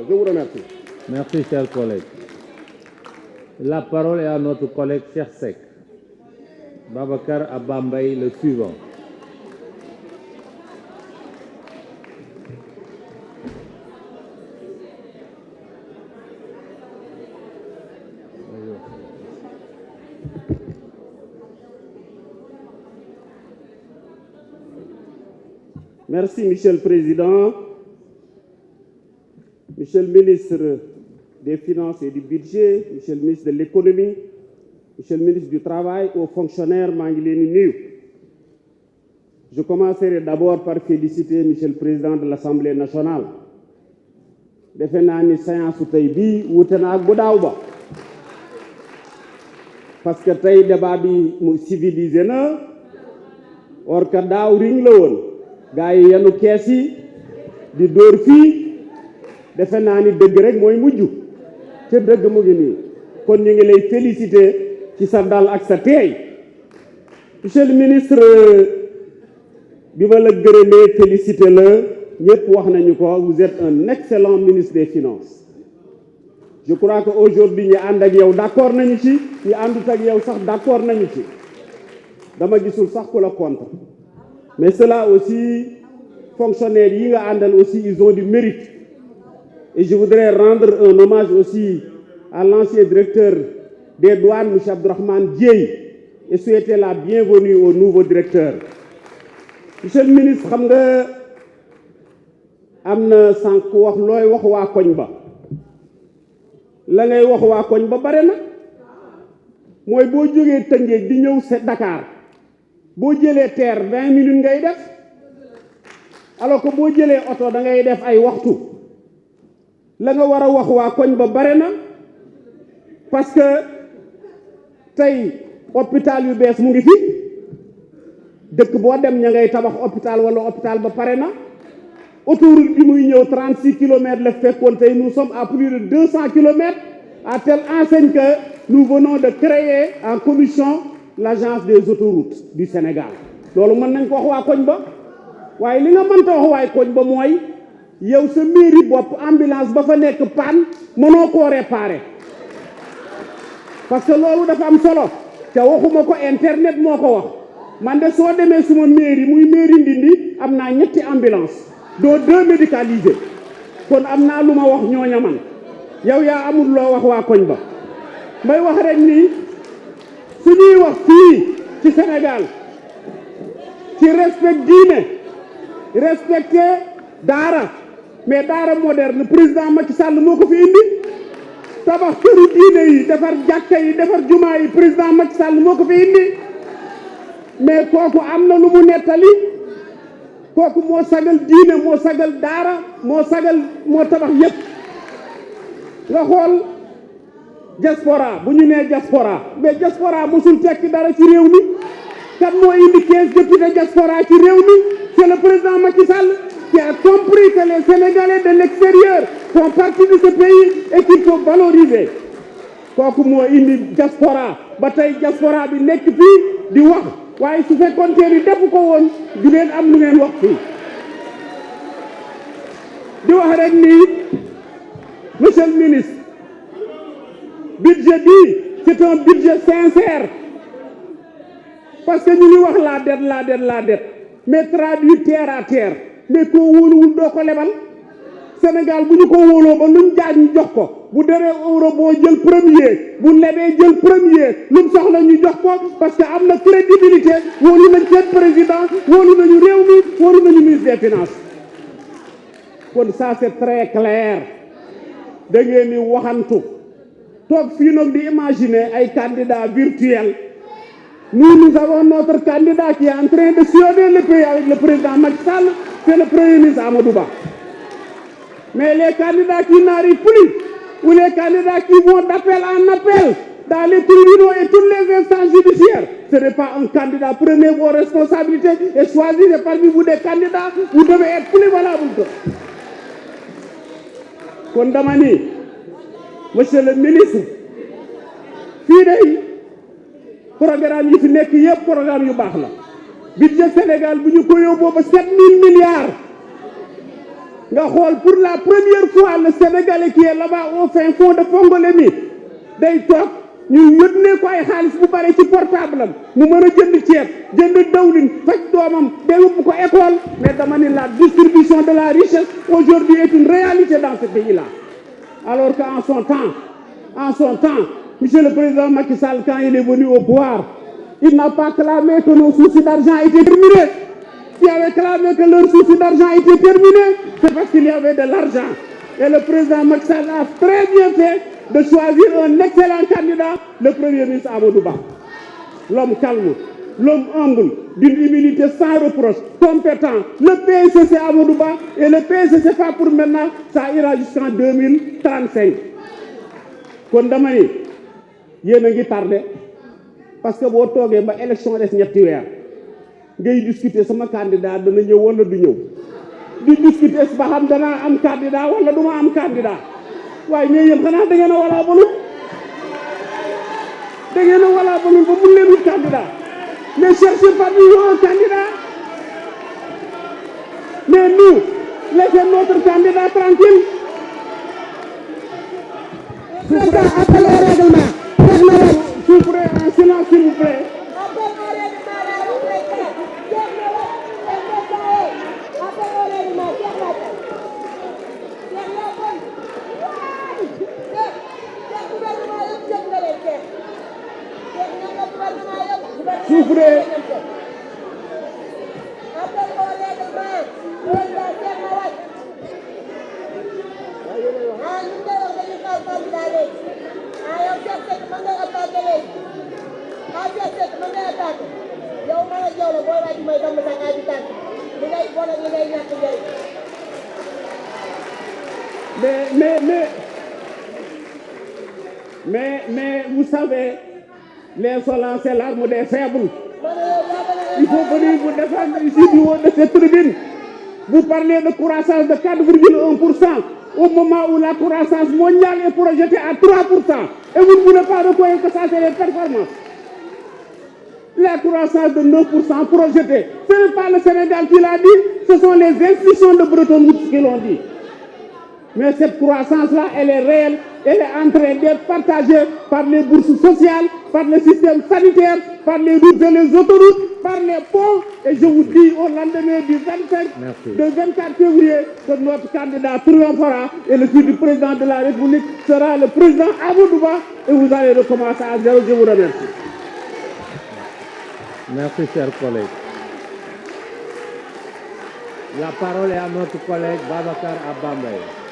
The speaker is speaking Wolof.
Je vous remercie. Merci, cher collègue. La parole est à notre collègue Cheikh Seck. Babacar Abambaye, le suivant. Merci, Monsieur le Président. Monsieur le ministre des Finances et du Budget, Monsieur le ministre de l'Économie, Monsieur le ministre du Travail, aux fonctionnaires, maa ngi leen di nuyu. Je commencerai d'abord par féliciter Monsieur le Président de l'Assemblée nationale. Defe naa ni séance su tey bii wuute na ak bu daaw ba parce que tey débat bi mu civilisé na or que daaw ring la woon gaa yi yenu kees yi di dóor fii defe naa ni dëgg rek mooy mujj te dëgg mu ngi nii kon ñu ngi lay féliciter ci sa dal ak sa teey. Monsieur le ministre bi ma la gërëmee féliciter la ñëpp wax nañu ko vous êtes un excellent ministre des Finances. Je crois que aujourd'hui ñi ànd ak yow d'accord nañu ci ñi àndut ak yow sax d'accord nañu ci dama gisul sax ku la contre mais cela aussi fonctionnaires yi nga àndal aussi ils ont du mérite et je voudrais rendre un hommage aussi à l'ancien directeur des douanes monsieur Abdourahmane Dieye et souhaiter la bienvenue au nouveau directeur. Monsieur le ministre xam nga am na sànq wax looy wax waa koñ ba la ngay wax waa koñ ba bare na mooy boo jógee Tëngéej di ñëw Dakar boo jëlee terre 20 minutes ngay def alors que boo jëlee oto da ngay def ay waxtu la nga war a wax waa koñ ba bare na parce que tey hôpital yu bees mu ngi fi dëkk boo dem ña ngay tabax hôpital wala hôpital ba pare na autoroute bi muy ñëw 36 kilomètres la fekkoon tey nous sommes à plus de 200 kilomètres à telle enseigne que nous venons de créer en commission l'agence des autoroutes du Sénégal loolu mën nañ ko wax waa koñ ba waaye li nga mënta wax waay koñ ba mooy yow sa mairie bopp ambulance ba fa nekk panne mënoo koo réparer parce que loolu dafa am solo te waxuma ko internet moo ko wax man de soo demee suma mairie muy mairie Ndindi am naa 3 ambulance doo 2 médicalisés kon am naa lu ma wax ñooña man yow yaa amul loo wax waa koñ ba may wax rek ni su ñuy wax fii ci Sénégal ci respect diine respecté daara mais daara moderne président Macky Sall moo ko fi indi tabax këru diine yi defar jàkka yi defar jumaa yi président Macky Sall moo ko fi indi mais kooku am na lu mu nettali kooku moo sagal diine moo sagal daara moo tabax yépp nga xool diaspora bu ñu nee diaspora mais diaspora mosul tekki dara ci réew mi kan moo indi 15 députés diaspora ci réew mi c'est le président Macky Sall qui a compris que les Sénégalais de l'extérieur font partie de ce pays et qu'il faut valoriser kooku moo indi diaspora ba tey diaspora bi nekk fii di wax waaye su fekkoon te ni defu ko woon du leen am lu ngeen wax fii di wax rek ni monsieur le ministre budget bi c'est un budget sincère parce que ñu ngi wax la dette mais traduit terre à terre mais koo wóoluwul doo ko lebal Sénégal bu ñu ko wóoloo ba luñ jaaj ñu jox ko bu deree euro boo jël premier bu lebee jël premier lu mu soxla ñu jox ko parce que am na crédibilité wóolu nañ seen président wóolu nañu réew mi wóolu nañu ministre des finances kon ça c'est très clair da ngeen ni waxantu toog fii nag di imaginer ay candidats virtuels nous avons notre candidat qui est en train de sillonner le pays avec le président Macky Sall c'est le premier ministre Amadou Ba mais les candidats qui n'arrivent plus ou les candidats qui vont d'appel en appel dans les tribunaux et toutes les instances judiciaires, ce n'est pas un candidat. Prenez vos responsabilités et choisissez parmi vous des candidats. Vous devez être plus valable que. Kon dama ni monsieur le ministre fii de programme yi fi nekk yëpp programme yu baax la budget Sénégal bu ñu ko yóbboo ba 7000 milliards pour la première fois le Sénégalais qui est là-bas au fin fond de Fongolemi day toog ñu yónnee ko ay xaalis bu bare ci portable am mu mën a jënd ceeb jënd dawlin faj doomam ba yóbbu ko école mais dama ni la distribution de la richesse aujourd'hui est une réalité dans ce pays-là. Alors qu'en son temps, monsieur le président Macky Sall, quand il est venu au pouvoir, il n'a pas clamé que nos soucis d'argent étaient terminés. S'il avait clamé que leurs soucis d'argent étaient terminés, c'est parce qu'il y avait de l'argent. Et le président Macky Sall a très bien fait de choisir un excellent candidat, le premier ministre Amadou Ba. L'homme calme, l'homme humble, d'une humilité sans reproche, compétent. Le PSC Amadou Ba et le PSC pas pour maintenant, ça ira jusqu'en 2035. Kon dama ni yéen a ngi tardé parce que boo toogee ba élection des ñetti weer ngay discuter sama candidat dana ñëw wala du ñëw di discuter ba xam danaa am candidat wala du ma am candidat waaye mais yéen xanaa da ngeen a wala balul ba mun leen wut candidat mais cherchez parmi vous un candidat mais nous laissez notre candidat tranquille. Appel au règlement. S'il vous plaît, en silence, s'il vous plaît. Souffrez. Mais vous savez, l'insolence c'est l'arme des faibles. Il faut venir vous défendre ici du haut de cette tribune. Vous parlez de croissance de 4,1% au moment où la croissance mondiale est projetée à 3%. Et vous ne voulez pas reconnaître que ça c'est les performances. La croissance de 9% projetée. Ce n'est pas le Sénégal qui l'a dit, ce sont les institutions de Bretton Woods qui l'ont dit. Mais cette croissance-là, elle est réelle, elle est en train d'être partagée par les bourses sociales, par le système sanitaire, par les routes et les autoroutes, par les ponts. Et je vous dis au lendemain du 24 février que notre candidat triomphera et le futur président de la République sera le président Amadou Ba et vous allez recommencer à zéro. Je vous remercie. Merci, chers collègues. La parole est à notre collègue Babacar Abba Mbaye.